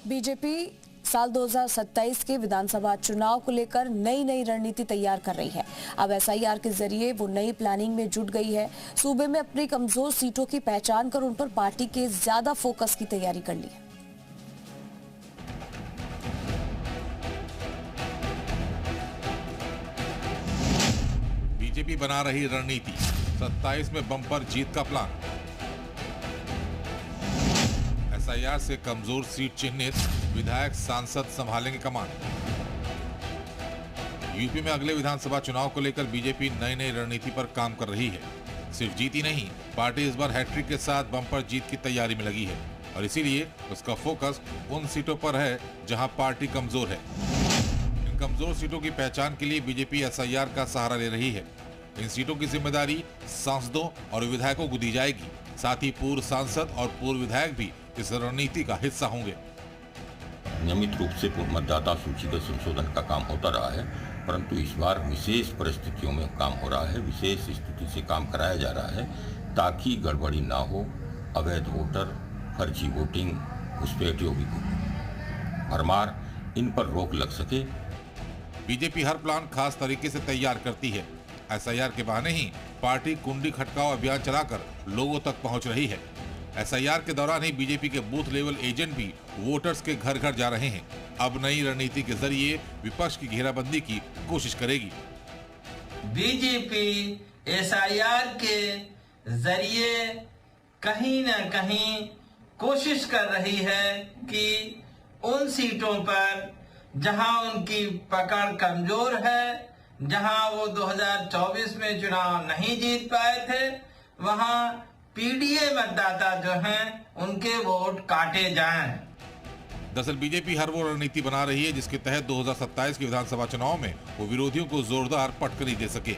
BJP साल 2027 के विधानसभा चुनाव को लेकर नई रणनीति तैयार कर रही है। अब एसआईआर के जरिए वो नई प्लानिंग में जुट गई है। सूबे में अपनी कमजोर सीटों की पहचान कर उन पर पार्टी के ज्यादा फोकस की तैयारी कर ली है। बीजेपी बना रही रणनीति, 27 में बम्पर जीत का प्लान। एसआईआर से कमजोर सीट चिन्हित, विधायक सांसद संभालेंगे कमान। यूपी में अगले विधानसभा चुनाव को लेकर बीजेपी नई रणनीति पर काम कर रही है। सिर्फ जीत ही नहीं, पार्टी इस बार हैट्रिक के साथ बम्पर जीत की तैयारी में लगी है और इसीलिए उसका फोकस उन सीटों पर है जहां पार्टी कमजोर है। इन कमजोर सीटों की पहचान के लिए बीजेपी एसआईआर का सहारा ले रही है। इन सीटों की जिम्मेदारी सांसदों और विधायकों को दी जाएगी। साथ ही पूर्व सांसद और पूर्व विधायक भी इस रणनीति का हिस्सा होंगे। नियमित रूप से मतदाता सूचीगत संशोधन का काम होता रहा है, परंतु इस बार विशेष परिस्थितियों में काम हो रहा है, विशेष स्थिति से काम कराया जा रहा है ताकि गड़बड़ी ना हो, अवैध वोटर, फर्जी वोटिंग, घुसपैठियों की भरमार, इन पर रोक लग सके। बीजेपी हर प्लान खास तरीके से तैयार करती है। एसआईआर के बहाने ही पार्टी कुंडी खटकाओ अभियान चलाकर लोगों तक पहुंच रही है। एसआईआर के दौरान ही बीजेपी के बूथ लेवल एजेंट भी वोटर्स के घर घर जा रहे हैं। अब नई रणनीति के जरिए विपक्ष की घेराबंदी की कोशिश करेगी। बीजेपी एसआईआर के जरिए कहीं न कहीं कोशिश कर रही है कि उन सीटों पर जहां उनकी पकड़ कमजोर है, जहां वो 2024 में चुनाव नहीं जीत पाए थे, वहां पीडीए मतदाता जो हैं उनके वोट काटे जाएं। दरअसल बीजेपी हर वो रणनीति बना रही है जिसके तहत 2027 के विधानसभा चुनाव में वो विरोधियों को जोरदार पटकनी दे सके।